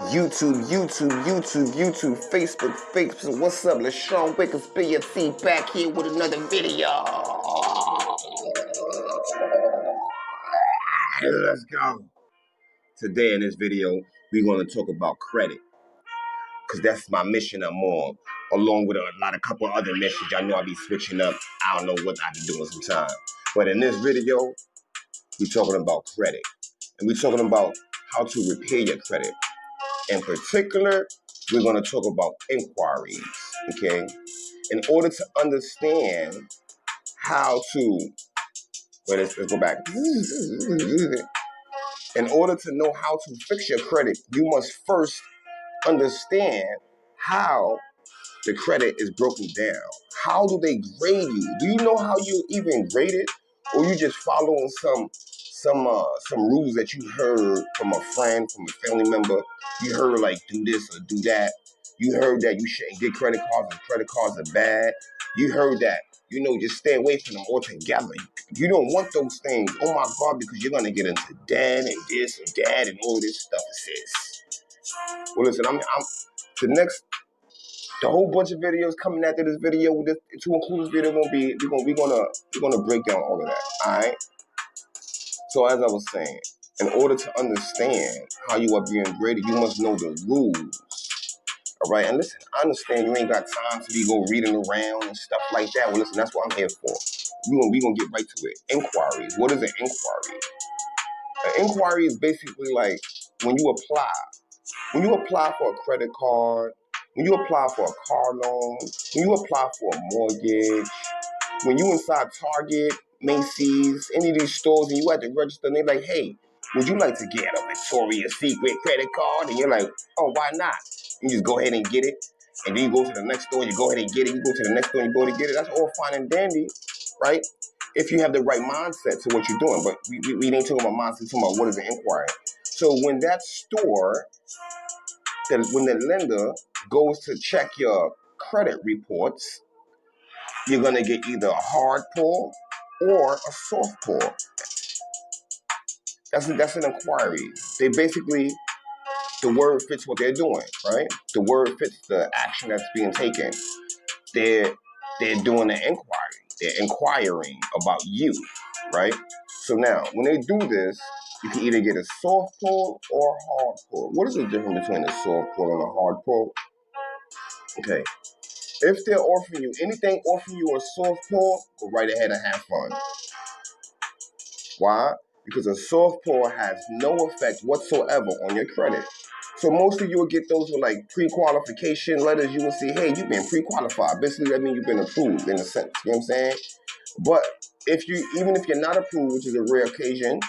YouTube, Facebook. What's up? LaShawn Wiggins, BFC, back here with another video. Let's go. Today in this video, we're going to talk about credit. Because that's my mission I'm on. Along with a couple other missions. I know I'll be switching up. I don't know what I'll be doing sometimes. But in this video, we're talking about credit. And we're talking about how to repair your credit. In particular, we're going to talk about inquiries, okay? In order to understand how to, let's go back. In order to know how to fix your credit, you must first understand how the credit is broken down. How do they grade you? Do you know how you even grade it? Or you just following some rules that you heard from a friend, from a family member? You heard like do this or do that. You heard that you shouldn't get credit cards and credit cards are bad. You heard that, just stay away from them altogether. You don't want those things. Oh my God, because you're gonna get into debt and this and that and all this stuff, sis. Well, listen, the whole bunch of videos coming after this video, to include this video, we're gonna break down all of that. All right. So as I was saying, in order to understand how you are being graded, you must know the rules. All right. And listen, I understand you ain't got time to be go reading around and stuff like that. Well, listen, that's what I'm here for. We gonna get right to it. Inquiries. What is an inquiry? An inquiry is basically like when you apply for a credit card, when you apply for a car loan, when you apply for a mortgage, when you inside Target, Macy's, any of these stores, and you at the register, and they're like, hey, would you like to get a Victoria's Secret credit card? And you're like, oh, why not? You just go ahead and get it. And then you go to the next store, you go ahead and get it. You go to the next store, and you go to get it. That's all fine and dandy, right? If you have the right mindset to what you're doing. But we ain't talking about mindset, we're talking about what is an inquiry. So when that store, when the lender goes to check your credit reports, you're going to get either a hard pull or a soft pull. That's an inquiry. They basically, the word fits what they're doing, right? The word fits the action that's being taken. They're doing an inquiry. They're inquiring about you, right? So now, when they do this, you can either get a soft pull or a hard pull. What is the difference between a soft pull and a hard pull? Okay. If they're offering you anything, offering you a soft pull, go right ahead and have fun. Why? Because a soft pull has no effect whatsoever on your credit. So most of you will get those with like pre-qualification letters. You will see, hey, you've been pre-qualified. Basically, that means you've been approved in a sense. You know what I'm saying? But even if you're not approved, which is a rare occasion,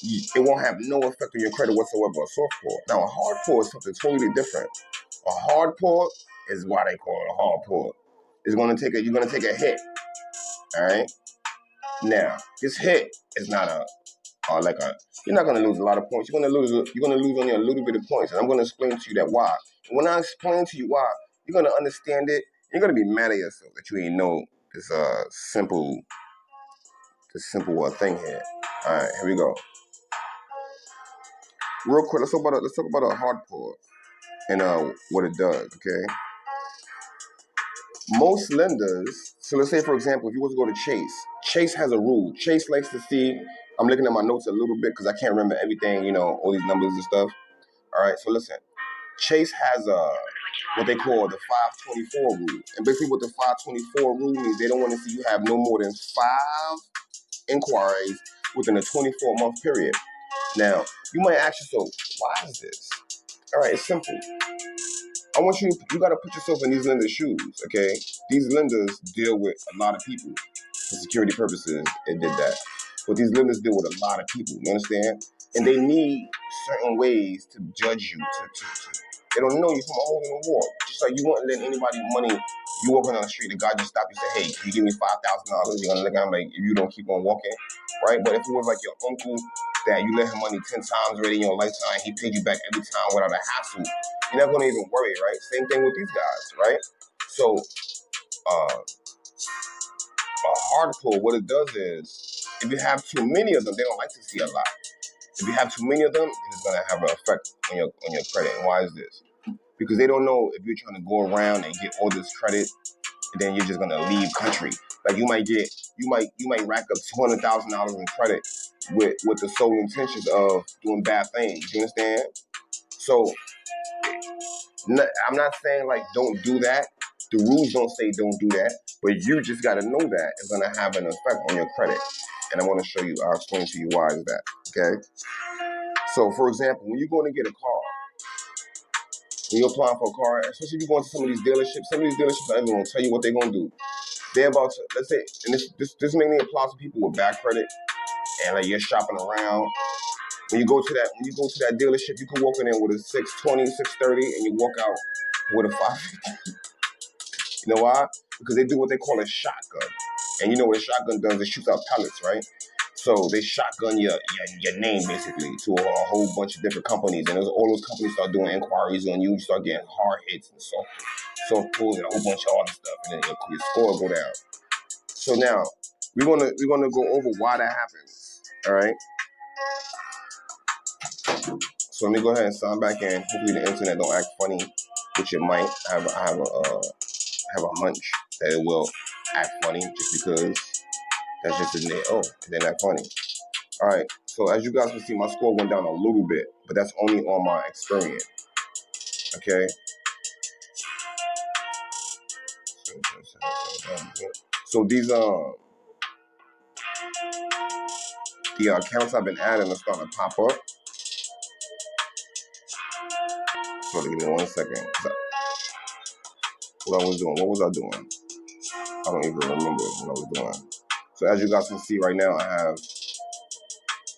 it won't have no effect on your credit whatsoever. A soft pull. Now, a hard pull is something totally different. A hard pull is why they call it a hard pull. You're gonna take a hit. All right. Now, this hit is not you're not gonna lose a lot of points. You're gonna lose only a little bit of points, and I'm gonna explain to you that why. And when I explain to you why, you're gonna understand it. You're gonna be mad at yourself that you ain't know this simple thing here. All right, here we go. Real quick, let's talk about a hard pull and what it does. Okay. Most lenders, so let's say for example, if you was to go to Chase has a rule. Chase likes to see, I'm looking at my notes a little bit because I can't remember everything, all these numbers and stuff. All right, so listen, Chase has what they call the 524 rule. And basically what the 524 rule means, they don't want to see you have no more than 5 inquiries within a 24-month period. Now, you might ask yourself, why is this? All right, it's simple. I want you got to put yourself in these lenders' shoes, okay? These lenders deal with a lot of people. For security purposes, it did that. But these lenders deal with a lot of people, you understand? And they need certain ways to judge you. They don't know you from a hole in the wall. Just like you wouldn't lend anybody money. You walking on the street, the guy just stop you and say, hey, can you give me $5,000? You're going to look at him like, if you don't keep on walking, right? But if it was like your uncle that you lent him money 10 times already in your lifetime, he paid you back every time without a hassle, you're not going to even worry, right? Same thing with these guys, right? So, a hard pull, what it does is, if you have too many of them, they don't like to see a lot. If you have too many of them, it's gonna have an effect on your credit. And why is this? Because they don't know if you're trying to go around and get all this credit, and then you're just gonna leave country. Like you might rack up $200,000 in credit with the sole intentions of doing bad things. You understand? So I'm not saying like don't do that. The rules don't say don't do that, but you just got to know that it's going to have an effect on your credit. And I want to show you, I'll explain to you why is that, okay? So, for example, when you're going to get a car, when you're applying for a car, especially if you're going to some of these dealerships are even going to tell you what they're going to do. They're about to, let's say, and this mainly applies to people with bad credit, and like you're shopping around. When you go to that dealership, you can walk in there with a 620, 630, and you walk out with a 550. You know why? Because they do what they call a shotgun. And you know what a shotgun does? It shoots out pellets, right? So they shotgun your name basically to a whole bunch of different companies. And all those companies start doing inquiries on you. You start getting hard hits and Softpull and a whole bunch of other stuff. And then your score will go down. So now we're gonna go over why that happens. All right. So let me go ahead and sign back in. Hopefully the internet don't act funny, which it might. I have a hunch that it will act funny just because that's just in there. Oh, it didn't act funny. All right. So as you guys can see, my score went down a little bit, but that's only on my experience. Okay. So these the accounts I've been adding are starting to pop up. So give me 1 second. What was I doing? I don't even remember what I was doing. So as you guys can see right now, I have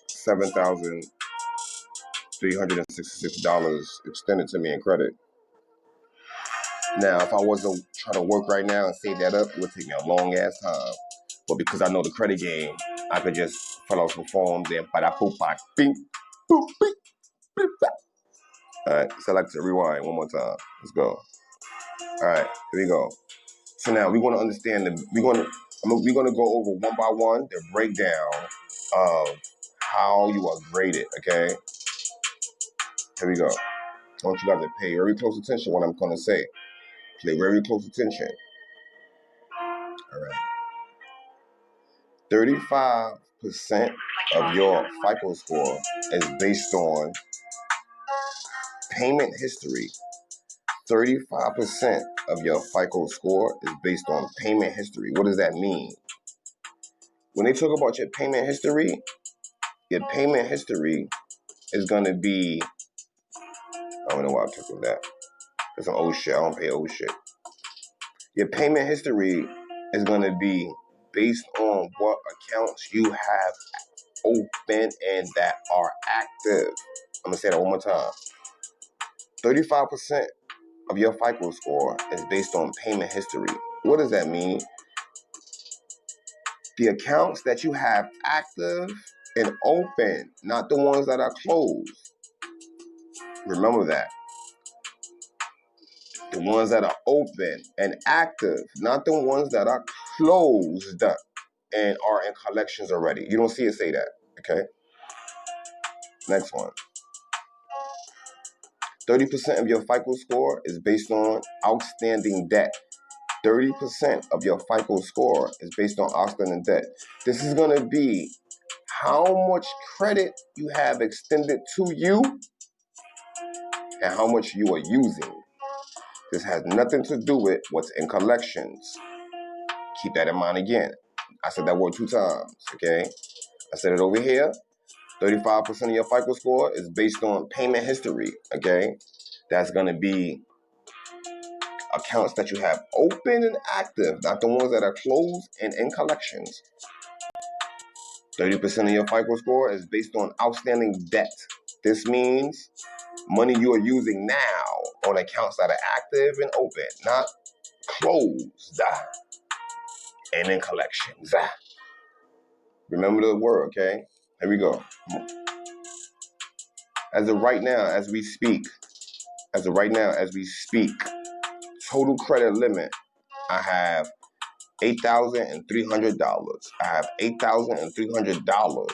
$7,366 extended to me in credit. Now, if I was to try to work right now and save that up, it would take me a long ass time. But because I know the credit game, I could just fill out some forms and bing, boop, beep, beep, beep. All right, select to rewind one more time. Let's go. All right, here we go. So now we want to understand we're gonna go over one by one the breakdown of how you are graded. Okay, here we go. I want you guys to pay very close attention to what I'm gonna say. Pay very close attention. All right. 35% of your FICO score is based on payment history. 35% of your FICO score is based on payment history. What does that mean? When they talk about your payment history is going to be, I don't know why I took with that. That's some old shit. I don't pay old shit. Your payment history is going to be based on what accounts you have open and that are active. I'm going to say that one more time. 35% of your FICO score is based on payment history. What does that mean? The accounts that you have active and open, not the ones that are closed. Remember that. The ones that are open and active, not the ones that are closed and are in collections already. You don't see it say that, okay? Next one. 30% of your FICO score is based on outstanding debt. 30% of your FICO score is based on outstanding debt. This is going to be how much credit you have extended to you and how much you are using. This has nothing to do with what's in collections. Keep that in mind again. I said that word 2 times, okay? I said it over here. 35% of your FICO score is based on payment history, okay? That's going to be accounts that you have open and active, not the ones that are closed and in collections. 30% of your FICO score is based on outstanding debt. This means money you are using now on accounts that are active and open, not closed and in collections. Remember the word, okay? Here we go. As of right now, as we speak, total credit limit, I have $8,300. I have $8,300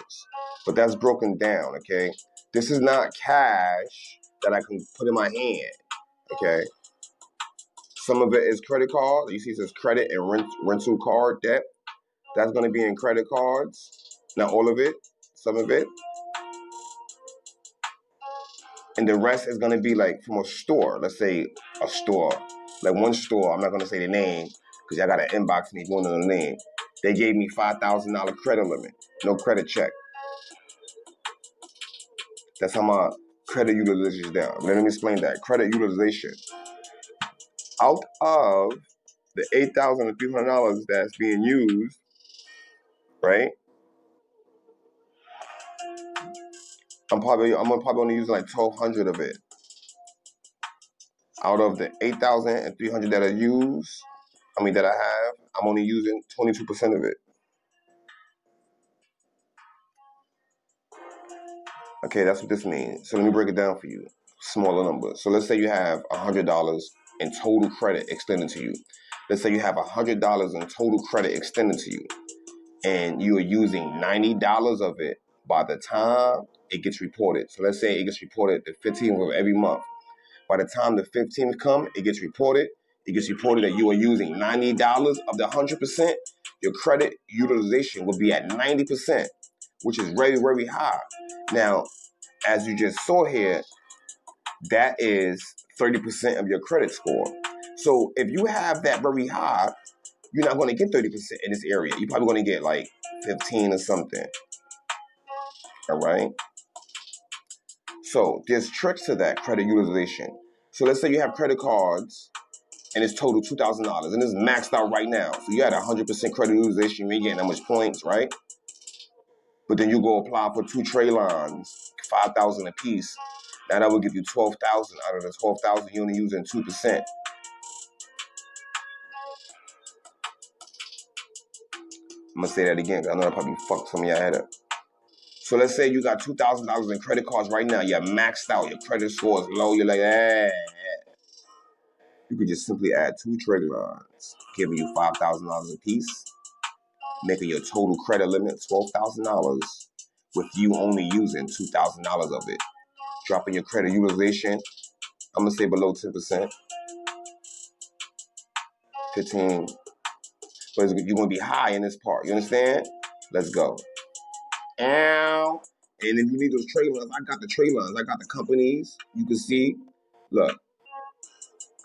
but that's broken down, okay? This is not cash that I can put in my hand, okay? Some of it is credit card. You see it says credit and rental card debt. That's going to be in credit cards. Not all of it, some of it. And the rest is going to be like from a store. Let's say a store. Like one store, I'm not going to say the name because y'all got to inbox me if you want to know the name. They gave me $5,000 credit limit. No credit check. That's how my credit utilization is down. Let me explain that. Credit utilization. Out of the $8,300 that's being used, right? I'm probably only using like 1,200 of it. Out of the 8,300 that that I have, I'm only using 22% of it. Okay, that's what this means. So let me break it down for you. Smaller numbers. So let's say you have $100 in total credit extended to you. Let's say you have $100 in total credit extended to you, and you are using $90 of it by the time it gets reported. So let's say it gets reported the 15th of every month. By the time the 15th comes, it gets reported. It gets reported that you are using $90 of the 100%. Your credit utilization will be at 90%, which is very, very high. Now, as you just saw here, that is 30% of your credit score. So if you have that very high, you're not going to get 30% in this area. You're probably going to get like 15 or something. All right? So there's tricks to that credit utilization. So let's say you have credit cards and it's total $2,000 and it's maxed out right now. So you had 100% credit utilization, you ain't getting that much points, right? But then you go apply for 2 tray lines, 5,000 a piece. Now that will give you 12,000. Out of the 12,000, you're only using 2%. I'm gonna say that again because I know that probably fucked some of y'all head up. So let's say you got $2,000 in credit cards right now. You're maxed out. Your credit score is low. You're like, You could just simply add 2 trade lines, giving you $5,000 a piece, making your total credit limit $12,000, with you only using $2,000 of it. Dropping your credit utilization, I'm gonna say below 10%, 15, but you're gonna be high in this part. You understand? Let's go. Ow. And if you need those trade lines, I got the trade lines. I got the companies. You can see, look,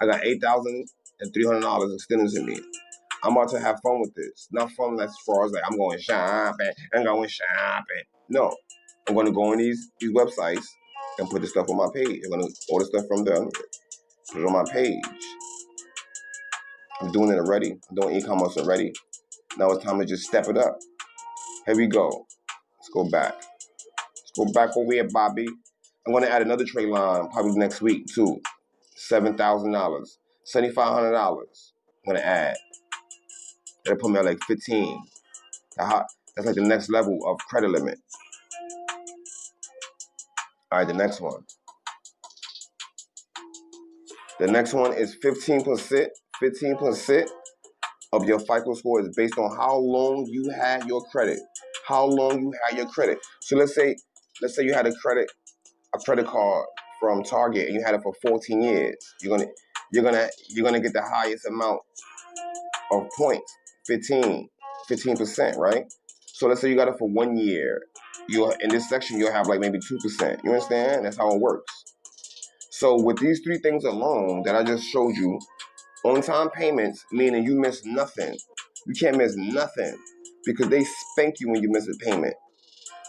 I got $8,300 extended to me. I'm about to have fun with this. Not fun as far as like I'm going shopping. No, I'm going to go on these websites and put the stuff on my page. I'm going to order stuff from them, put it on my page. I'm doing it already. I'm doing e-commerce already. Now it's time to just step it up. Here we go. Let's go back. Let's go back over here, Bobby. I'm going to add another trade line probably next week too. $7,000, $7,500. I'm going to add. That'll put me at like 15. That's like the next level of credit limit. All right, the next one. The next one is 15%. 15% of your FICO score is based on how long you had your credit. How long you had your credit. So let's say you had a credit card from Target and you had it for 14 years. You're gonna get the highest amount of points, 15%, right? So let's say you got it for 1 year. In this section you'll have like maybe 2%. You understand? That's how it works. So with these 3 things alone that I just showed you, on-time payments, meaning you miss nothing. You can't miss nothing because they spank you when you miss a payment.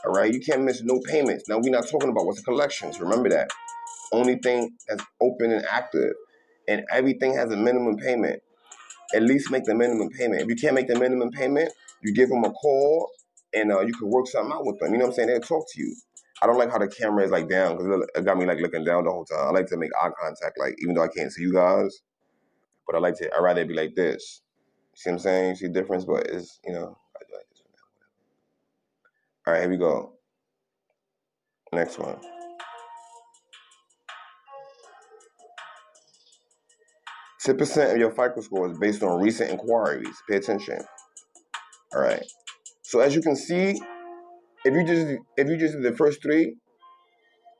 All right? You can't miss no payments. Now, we're not talking about what's the collections. Remember that. Only thing that's open and active. And everything has a minimum payment. At least make the minimum payment. If you can't make the minimum payment, you give them a call and you can work something out with them. You know what I'm saying? They'll talk to you. I don't like how the camera is like down because it got me like looking down the whole time. I like to make eye contact, like even though I can't see you guys, but I'd rather be like this. See what I'm saying? You see the difference, but it's, I do like this one. All right, here we go. Next one. 10% of your FICO score is based on recent inquiries. Pay attention. All right. So as you can see, If you just did the first three,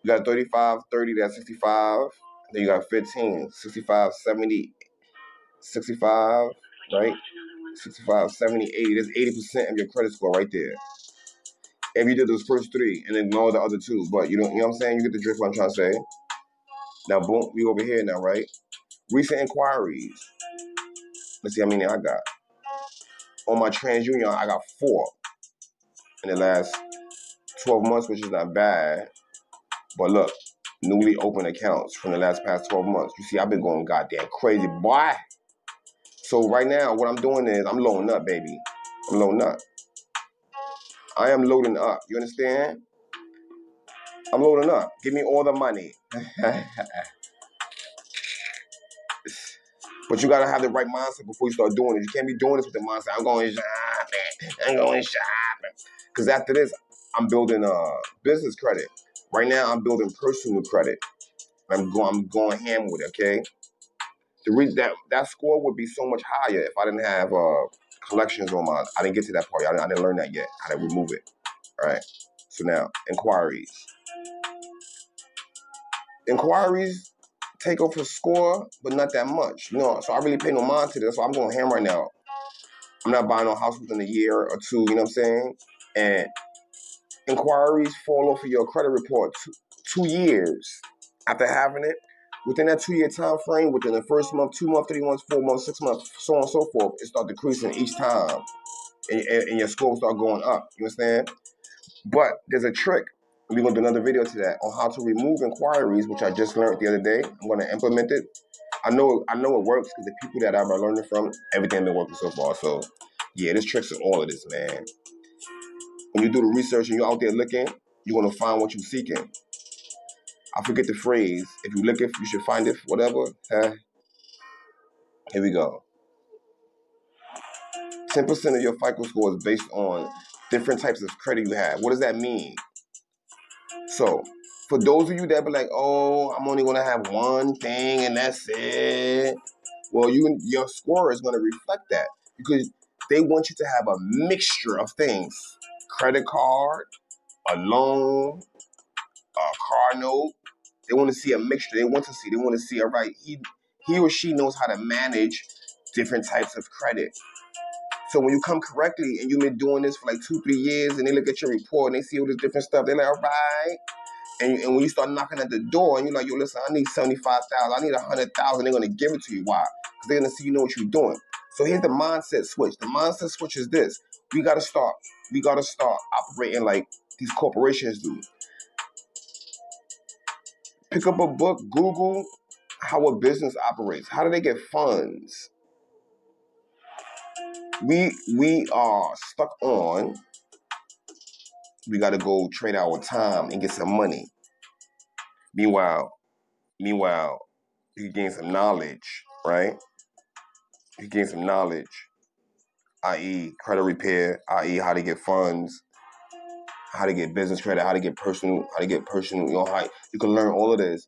you got 35, 30, that's 65. Then you got 15, 65, 70, 65, right? 65, 70, 80. That's 80% of your credit score right there. If you did those first three and ignore the other two, but you know what I'm saying? You get the drift what I'm trying to say. Now, boom, we over here now, right? Recent inquiries. Let's see how many I got. On my TransUnion, I got 4 in the last 12 months, which is not bad. But look, newly opened accounts from the past 12 months. You see, I've been going goddamn crazy, boy. So right now, what I'm doing is I'm loading up, baby. I'm loading up. I am loading up. You understand? I'm loading up. Give me all the money. But you gotta have the right mindset before you start doing it. You can't be doing this with the mindset, I'm going shopping, I'm going shopping. Because after this, I'm building business credit. Right now, I'm building personal credit. I'm going ham with it, okay? That score would be so much higher if I didn't have collections on my, I didn't get to that part. I didn't learn that yet, how to remove it. All right, so now, inquiries. Inquiries take off a score, but not that much. You know, so I really pay no mind to this. So I'm going ham right now. I'm not buying no house within a year or two, you know what I'm saying? And inquiries fall off of your credit report 2 years after having it. Within that 2-year time frame, within the first month, 2 months, 3 months, 4 months, 6 months, so on and so forth, it starts decreasing each time. And your score start going up, you understand? But there's a trick. We're going to do another video to that on how to remove inquiries, which I just learned the other day. I'm going to implement it. I know it works because the people that I've been learning from, everything been working so far. So, yeah, there's tricks in all of this, man. When you do the research and you're out there looking, you're going to find what you're seeking. I forget the phrase. If you look it, you should find it, whatever. Here we go. 10% of your FICO score is based on different types of credit you have. What does that mean? So, for those of you that be like, oh, I'm only going to have one thing and that's it. Well, your score is going to reflect that because they want you to have a mixture of things. Credit card, a loan, a car note. They want to see a mixture. They want to see, all right, he or she knows how to manage different types of credit. So when you come correctly and you've been doing this for like 2-3 years and they look at your report and they see all this different stuff, they're like, all right. And when you start knocking at the door and you're like, yo, listen, I need 75,000, I need 100,000, they're gonna give it to you. Why? Because they're gonna see you know what you're doing. So here's the mindset switch. The mindset switch is this. We gotta start operating like these corporations do. Pick up a book, Google how a business operates. How do they get funds? We are stuck on, we gotta go trade our time and get some money. Meanwhile, you gain some knowledge, right? You gain some knowledge, i.e. credit repair, i.e. how to get funds, how to get business credit, how to get personal, you know, how you can learn all of this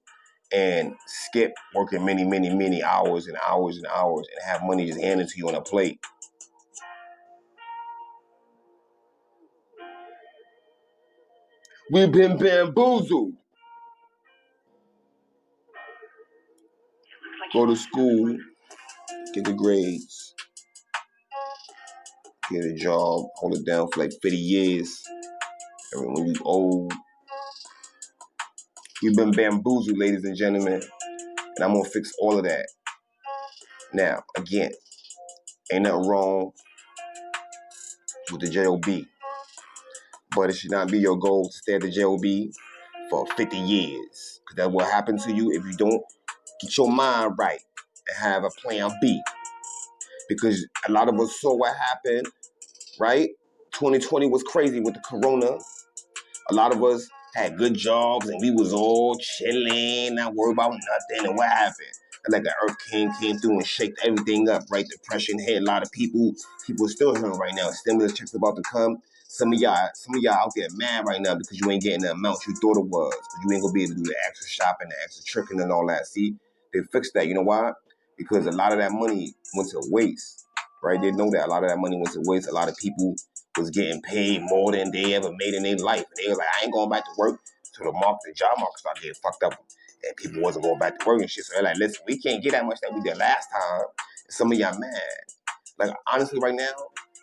and skip working many, many, many hours and hours and hours and have money just handed to you on a plate. We've been bamboozled. Go to school, get the grades, get a job, hold it down for like 50 years. And when you old, we've been bamboozled, ladies and gentlemen. And I'm going to fix all of that. Now, again, ain't nothing wrong with the JOB. But it should not be your goal to stay at the JOB for 50 years. Because that will happen to you if you don't get your mind right and have a plan B. Because a lot of us saw what happened, right? 2020 was crazy with the corona. A lot of us had good jobs and we was all chilling, not worried about nothing. And what happened? Like an earth came through and shaked everything up, right? Depression hit a lot of people. People are still hurting right now. Stimulus checks about to come. Some of y'all out there mad right now because you ain't getting the amount you thought it was. But you ain't gonna be able to do the extra shopping, the extra tricking and all that. See, they fixed that. You know why? Because a lot of that money went to waste. right? They know that a lot of that money went to waste. A lot of people was getting paid more than they ever made in their life. And they was like, I ain't going back to work. So the job market started getting fucked up. And people wasn't going back to work and shit. So they're like, listen, we can't get that much that we did last time. And some of y'all mad. Like, honestly, right now,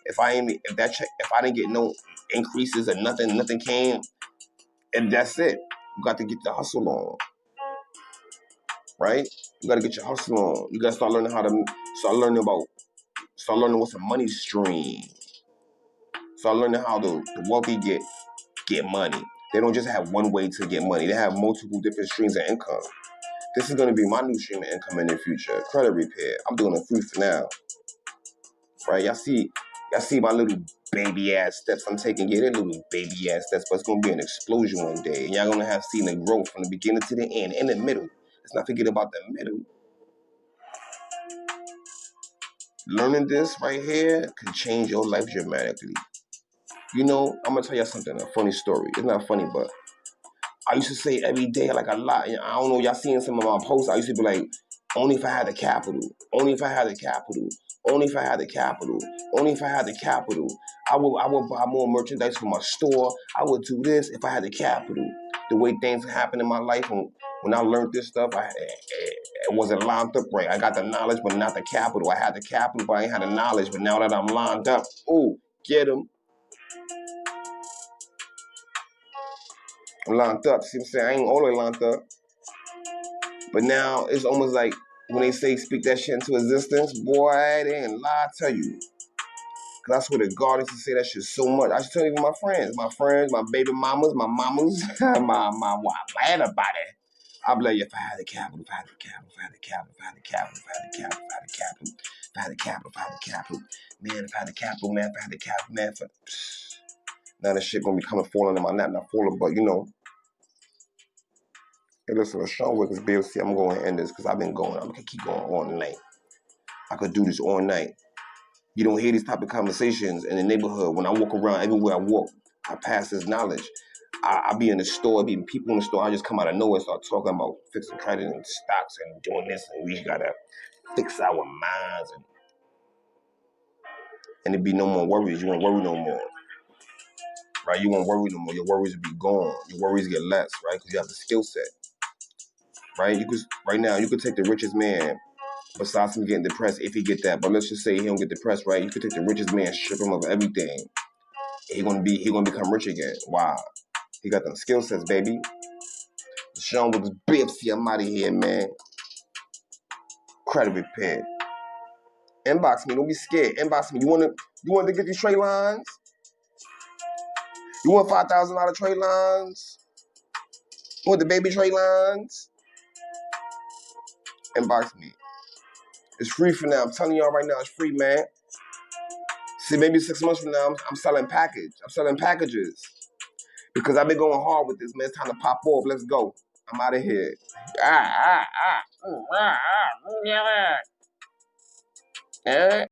if I didn't get no increases or nothing came, and that's it. You got to get the hustle on, right? You got to get your hustle on. You got to start learning start learning what's a money stream. Start learning how the wealthy get money. They don't just have one way to get money. They have multiple different streams of income. This is going to be my new stream of income in the future. Credit repair. I'm doing it free for now, right? Y'all see my little baby ass steps I'm taking. Yeah, they're little baby ass steps, but it's gonna be an explosion one day. And y'all gonna have seen the growth from the beginning to the end, in the middle. Let's not forget about the middle. Learning this right here can change your life dramatically. You know, I'm gonna tell y'all something, a funny story. It's not funny, but I used to say every day, like a lot. I don't know, y'all seeing some of my posts. I used to be like, only if I had the capital, only if I had the capital, only if I had the capital, only if I had the capital. I would buy more merchandise for my store. I would do this if I had the capital. The way things happen in my life, when I learned this stuff, it wasn't lined up right. I got the knowledge, but not the capital. I had the capital, but I ain't had the knowledge. But now that I'm lined up, ooh, get them. I'm lined up. See what I'm saying? I ain't all the way lined up. But now it's almost like when they say speak that shit into existence, boy, they ain't lie to you. Cause I swear to God, I used to say that shit so much. I used to tell even my friends, my baby mamas, my mamas, my everybody. I'd be like, if I had the capital, if I had the capital, if I had the capital, if I had the capital, if I had the capital, if I had the capital, if I had the capital, if I had the capital, man, if I had the capital, man, if I had the capital, man, now that shit gonna be coming falling in my lap, not falling, but you know. Hey, listen, Sean Wiggins, BLC, I'm going to end this because I've been going. I'm going to keep going all night. I could do this all night. You don't hear these type of conversations in the neighborhood. When I walk around, everywhere I walk, I pass this knowledge. I be in the store, be people in the store. I just come out of nowhere and start talking about fixing credit and stocks and doing this. And we got to fix our minds. And it be no more worries. You won't worry no more. Right? You won't worry no more. Your worries will be gone. Your worries get less, right? Because you have the skill set. Right? Right now, you could take the richest man, besides him getting depressed, if he get that, but let's just say he don't get depressed, right? You could take the richest man, strip him of everything. He gonna become rich again. Wow. He got them skill sets, baby. Sean with his BFC, I'm out of here, man. Credit repair. Inbox me, don't be scared. Inbox me. You want to get these trade lines? You want $5,000 trade lines? You want the baby trade lines? Inbox me. It's free for now. I'm telling y'all right now, it's free, man. See, maybe 6 months from now, I'm selling packages. Because I've been going hard with this, man. It's time to pop off. Let's go. I'm out of here. Yeah.